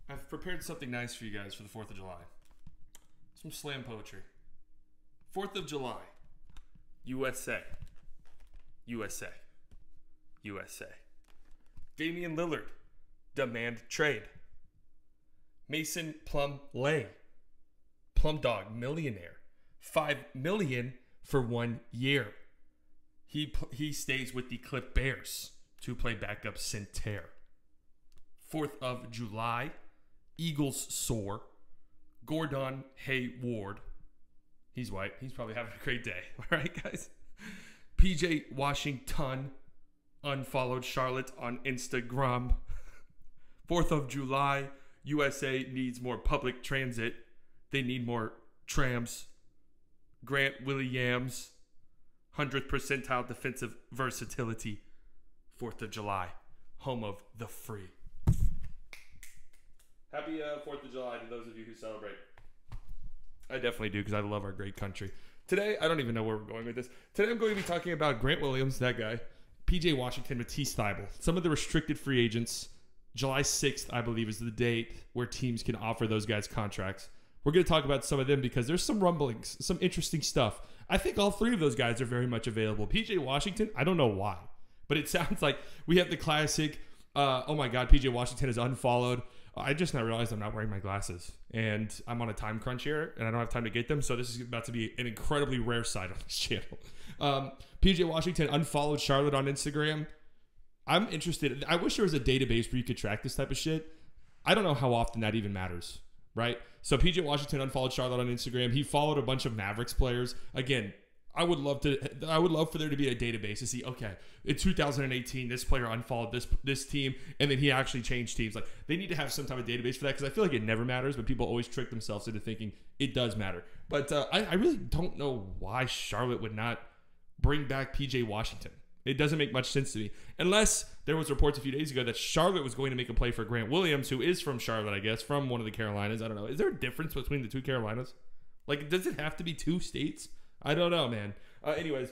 I've prepared something nice for you guys for the 4th of July. Some slam poetry. 4th of July. USA. USA. USA. Damian Lillard. Demand trade. Mason Plumlee. Plum Dog. Millionaire. $5 million for 1 year. He stays with the Clip Bears to play backup center. 4th of July. Eagles soar. Gordon Hayward. He's white. He's probably having a great day. All right, guys. PJ Washington unfollowed Charlotte on Instagram. 4th of July. USA needs more public transit. They need more trams. Grant Williams. 100th percentile defensive versatility. 4th of July. Home of the free. Happy 4th of July to those of you who celebrate. I definitely do because I love our great country. Today, I don't even know where we're going with this. Today, I'm going to be talking about Grant Williams, that guy, PJ Washington, Matisse Thybulle, some of the restricted free agents. July 6th, I believe, is the date where teams can offer those guys contracts. We're going to talk about some of them because there's some rumblings, some interesting stuff. I think all three of those guys are very much available. PJ Washington, I don't know why, but it sounds like we have the classic, oh my God, PJ Washington is unfollowed. I just now realized I'm not wearing my glasses, and I'm on a time crunch here, and I don't have time to get them, so this is about to be an incredibly rare side on this channel. PJ Washington unfollowed Charlotte on Instagram. I'm interested. I wish there was a database where you could track this type of shit. I don't know how often that even matters, right? So PJ Washington unfollowed Charlotte on Instagram. He followed a bunch of Mavericks players. Again, I would love for there to be a database to see, okay, in 2018, this player unfollowed this team, and then he actually changed teams. Like, they need to have some type of database for that, because I feel like it never matters, but people always trick themselves into thinking it does matter. But I really don't know why Charlotte would not bring back PJ Washington. It doesn't make much sense to me. Unless there was reports a few days ago that Charlotte was going to make a play for Grant Williams, who is from Charlotte, I guess, from one of the Carolinas. I don't know. Is there a difference between the two Carolinas? Like, does it have to be two states? I don't know, man. Anyways,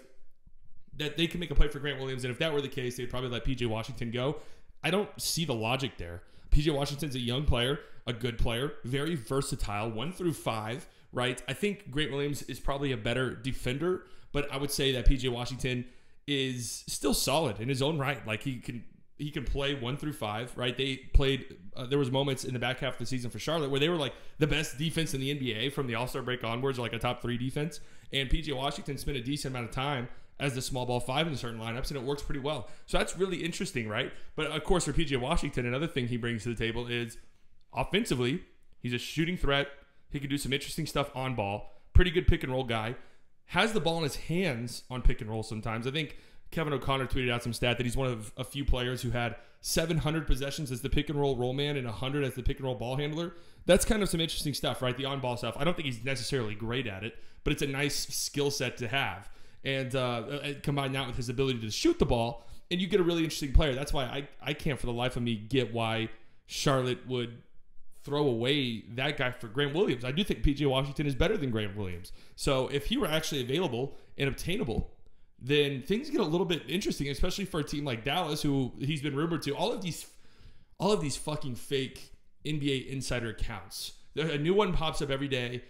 that they can make a play for Grant Williams, and if that were the case, they'd probably let PJ Washington go. I don't see the logic there. PJ Washington's a young player, a good player, very versatile, 1 through 5, right? I think Grant Williams is probably a better defender, but I would say that PJ Washington is still solid in his own right. Like, he can play 1 through 5, right? They played, there was moments in the back half of the season for Charlotte where they were like the best defense in the NBA from the All-Star break onwards, like a top 3 defense. And PJ Washington spent a decent amount of time as the small ball 5 in certain lineups, and it works pretty well. So that's really interesting, right? But of course, for PJ Washington, another thing he brings to the table is offensively, he's a shooting threat. He can do some interesting stuff on ball. Pretty good pick and roll guy. Has the ball in his hands on pick and roll sometimes. I think Kevin O'Connor tweeted out some stat that he's one of a few players who had 700 possessions as the pick and roll roll man and 100 as the pick and roll ball handler. That's kind of some interesting stuff, right? The on-ball stuff. I don't think he's necessarily great at it, but it's a nice skill set to have. And combine that with his ability to shoot the ball, and you get a really interesting player. That's why I can't for the life of me get why Charlotte would throw away that guy for Grant Williams. I do think PJ Washington is better than Grant Williams. So if he were actually available and obtainable, then things get a little bit interesting, especially for a team like Dallas, who he's been rumored to. All of these fucking fake NBA insider accounts. A new one pops up every day.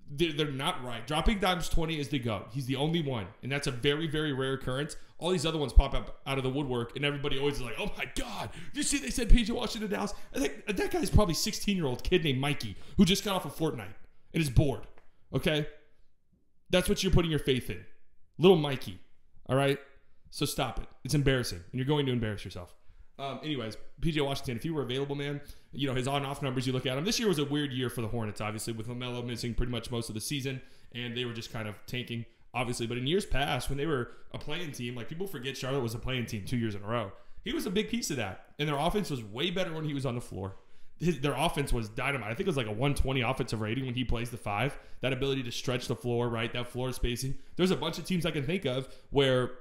They're not right. Dropping Dimes 20 is the GOAT. He's the only one, and that's a very, very rare occurrence. All these other ones pop up out of the woodwork, and everybody always is like, oh my God, did you see they said PJ Washington to Dallas? I think that guy's probably a 16-year-old kid named Mikey who just got off of Fortnite and is bored, okay? That's what you're putting your faith in. Little Mikey, all right? So stop it. It's embarrassing, and you're going to embarrass yourself. Anyways, PJ Washington, if you were available, man, you know, his on-off numbers, you look at him. This year was a weird year for the Hornets, obviously, with LaMelo missing pretty much most of the season, and they were just kind of tanking, obviously. But in years past, when they were a playing team, like, people forget Charlotte was a playing team 2 years in a row. He was a big piece of that, and their offense was way better when he was on the floor. Their offense was dynamite. I think it was like a 120 offensive rating when he plays the 5. That ability to stretch the floor, right? That floor spacing. There's a bunch of teams I can think of where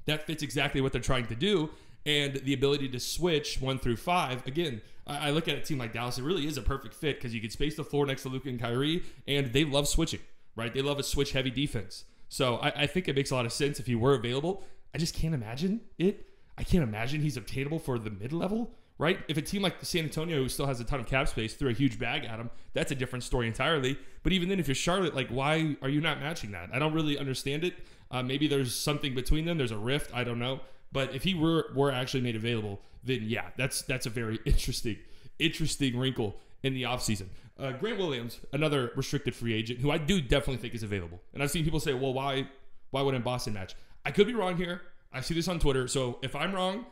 that fits exactly what they're trying to do. And the ability to switch 1 through 5. Again, I look at a team like Dallas. It really is a perfect fit because you can space the floor next to Luka and Kyrie, and they love switching, right? They love a switch-heavy defense. So I think it makes a lot of sense if he were available. I just can't imagine it. I can't imagine he's obtainable for the mid-level, right? If a team like San Antonio, who still has a ton of cap space, threw a huge bag at him, that's a different story entirely. But even then, if you're Charlotte, like, why are you not matching that? I don't really understand it. Maybe there's something between them. There's a rift. I don't know. But if he were actually made available, then yeah, that's a very interesting wrinkle in the offseason. Grant Williams, another restricted free agent, who I do definitely think is available. And I've seen people say, well, why wouldn't Boston match? I could be wrong here. I see this on Twitter. So if I'm wrong,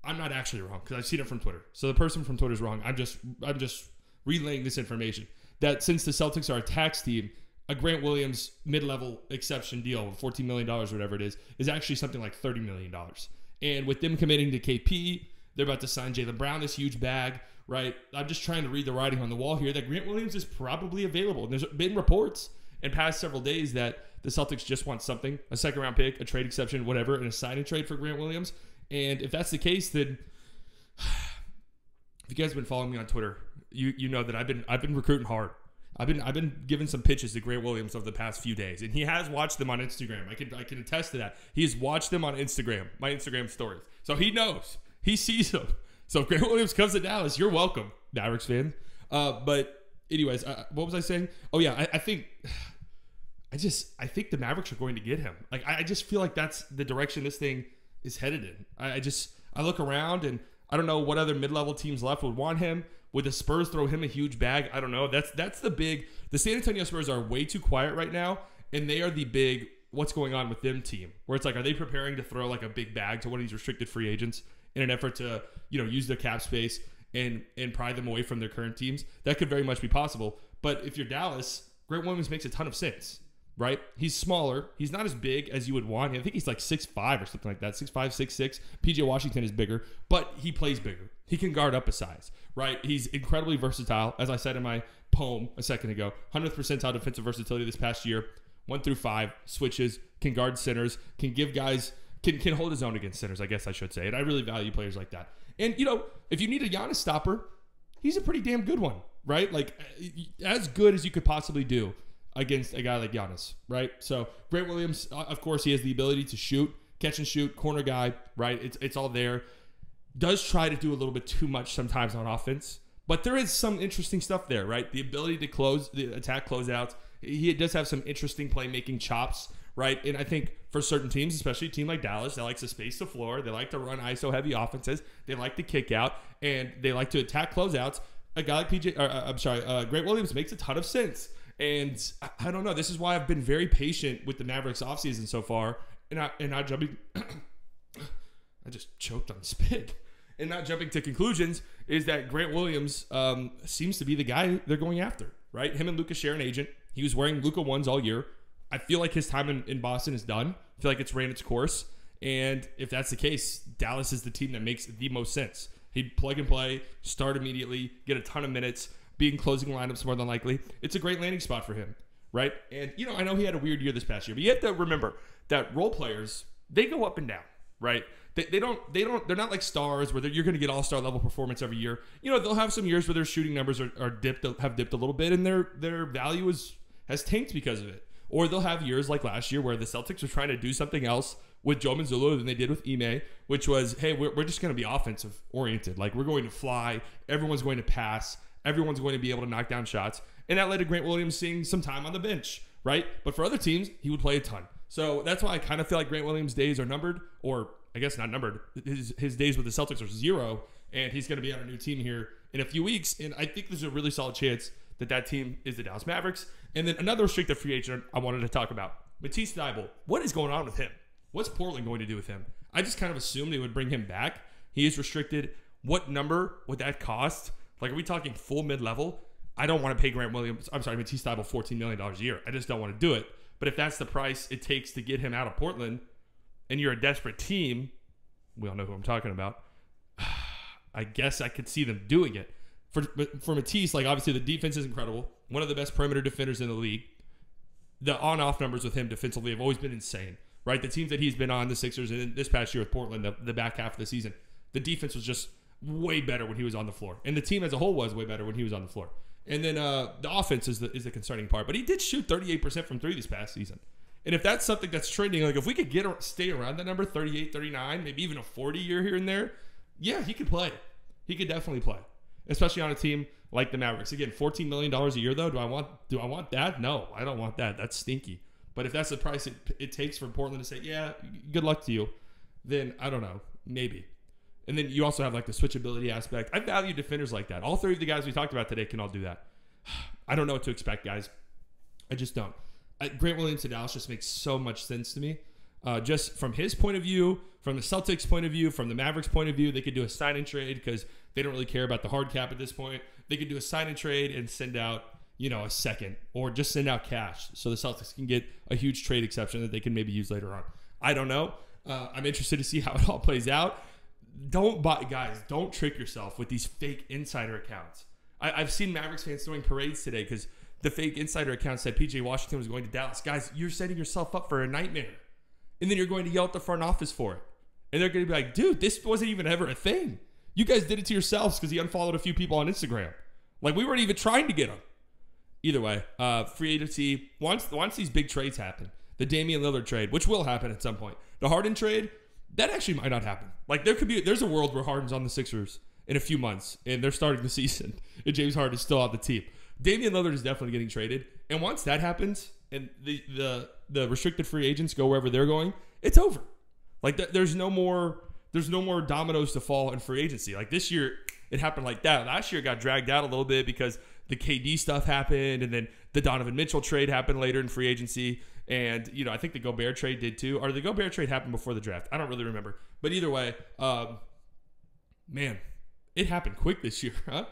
I'm not actually wrong because I've seen it from Twitter. So the person from Twitter is wrong. I'm just relaying this information that since the Celtics are a tax team, a Grant Williams mid-level exception deal, $14 million, whatever it is actually something like $30 million. And with them committing to KP, they're about to sign Jaylen Brown, this huge bag, right? I'm just trying to read the writing on the wall here that Grant Williams is probably available. And there's been reports in past several days that the Celtics just want something, a second-round pick, a trade exception, whatever, and a sign-and trade for Grant Williams. And if that's the case, then if you guys have been following me on Twitter, you know that I've been recruiting hard. I've been giving some pitches to Grant Williams over the past few days, and he has watched them on Instagram. I can attest to that. He has watched them on Instagram, my Instagram stories. So he knows. He sees them. So if Grant Williams comes to Dallas, you're welcome, Mavericks fan. But anyways, what was I saying? Oh yeah, I think the Mavericks are going to get him. Like I just feel like that's the direction this thing is headed in. I look around and I don't know what other mid-level teams left would want him. Would the Spurs throw him a huge bag? I don't know. That's the San Antonio Spurs are way too quiet right now, and they are the big what's going on with them team, where it's like, are they preparing to throw like a big bag to one of these restricted free agents in an effort to, use their cap space and pry them away from their current teams? That could very much be possible. But if you're Dallas, Grant Williams makes a ton of sense, right? He's smaller. He's not as big as you would want. I think he's like 6'5" or something like that. 6'5", 6'6". PJ Washington is bigger, but he plays bigger. He can guard up a size, right? He's incredibly versatile. As I said in my poem a second ago, 100th percentile defensive versatility this past year, 1 through 5, switches, can guard centers, can give guys, can hold his own against centers, I guess I should say. And I really value players like that. And, if you need a Giannis stopper, he's a pretty damn good one, right? Like, as good as you could possibly do against a guy like Giannis, right? So Grant Williams, of course, he has the ability to shoot, catch and shoot, corner guy, right? It's all there. Does try to do a little bit too much sometimes on offense, but there is some interesting stuff there, right? The ability to close, the attack closeouts. He does have some interesting playmaking chops, right? And I think for certain teams, especially a team like Dallas, that likes to space the floor. They like to run ISO heavy offenses. They like to kick out, and they like to attack closeouts. A guy like Grant Williams makes a ton of sense. And I don't know. This is why I've been very patient with the Mavericks offseason so far, and not jumping. I just choked on spit. And not jumping to conclusions is that Grant Williams seems to be the guy they're going after, right? Him and Luka share an agent. He was wearing Luka 1s all year. I feel like his time in Boston is done. I feel like it's ran its course. And if that's the case, Dallas is the team that makes the most sense. He'd plug and play, start immediately, get a ton of minutes, be in closing lineups more than likely. It's a great landing spot for him, right? And, I know he had a weird year this past year, but you have to remember that role players, they go up and down, right? They're not like stars where you're going to get all-star level performance every year. They'll have some years where their shooting numbers have dipped a little bit, and their value has tanked because of it. Or they'll have years like last year where the Celtics are trying to do something else with Joe Mazzulla than they did with Ime, which was, hey, we're just going to be offensive oriented. Like, we're going to fly. Everyone's going to pass. Everyone's going to be able to knock down shots. And that led to Grant Williams seeing some time on the bench, right? But for other teams, he would play a ton. So that's why I kind of feel like Grant Williams' days are numbered, or I guess not numbered. His days with the Celtics are 0, and he's going to be on a new team here in a few weeks. And I think there's a really solid chance that team is the Dallas Mavericks. And then another restricted free agent I wanted to talk about, Matisse Thybulle. What is going on with him? What's Portland going to do with him? I just kind of assumed they would bring him back. He is restricted. What number would that cost? Like, are we talking full mid-level? I don't want to pay Matisse Thybulle $14 million a year. I just don't want to do it. But if that's the price it takes to get him out of Portland, and you're a desperate team, we all know who I'm talking about, I guess I could see them doing it. For Matisse, like, obviously the defense is incredible. One of the best perimeter defenders in the league. The on-off numbers with him defensively have always been insane, right? The teams that he's been on, the Sixers, and this past year with Portland, the back half of the season, the defense was just way better when he was on the floor. And the team as a whole was way better when he was on the floor. And then the offense is the concerning part. But he did shoot 38% from 3 this past season. And if that's something that's trending, like if we could stay around that number, 38, 39, maybe even a 40 year here and there, yeah, he could play. He could definitely play, especially on a team like the Mavericks. Again, $14 million a year, though. Do I want that? No, I don't want that. That's stinky. But if that's the price it takes for Portland to say, yeah, good luck to you, then I don't know, maybe. And then you also have like the switchability aspect. I value defenders like that. All three of the guys we talked about today can all do that. I don't know what to expect, guys. I just don't. Grant Williams to Dallas just makes so much sense to me. Just from his point of view, from the Celtics' point of view, from the Mavericks' point of view, they could do a sign and trade because they don't really care about the hard cap at this point. They could do a sign and trade and send out, a second, or just send out cash so the Celtics can get a huge trade exception that they can maybe use later on. I don't know. I'm interested to see how it all plays out. Don't trick yourself with these fake insider accounts. I've seen Mavericks fans throwing parades today because the fake insider account said PJ Washington was going to Dallas. Guys, you're setting yourself up for a nightmare. And then you're going to yell at the front office for it. And they're going to be like, dude, this wasn't even ever a thing. You guys did it to yourselves because he unfollowed a few people on Instagram. Like, we weren't even trying to get him. Either way, free agency, once these big trades happen, the Damian Lillard trade, which will happen at some point, the Harden trade, that actually might not happen. Like, there's a world where Harden's on the Sixers in a few months, and they're starting the season, and James Harden is still on the team. Damian Lillard is definitely getting traded, and once that happens, and the restricted free agents go wherever they're going, it's over. Like, there's no more dominoes to fall in free agency. Like, this year, it happened like that. Last year, it got dragged out a little bit because the KD stuff happened, and then the Donovan Mitchell trade happened later in free agency, and, I think the Gobert trade did too. Or the Gobert trade happened before the draft. I don't really remember. But either way, man, it happened quick this year, huh?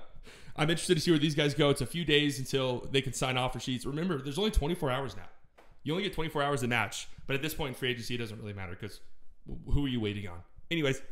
I'm interested to see where these guys go. It's a few days until they can sign offer sheets. Remember, there's only 24 hours now. You only get 24 hours to match. But at this point in free agency, it doesn't really matter because who are you waiting on? Anyways,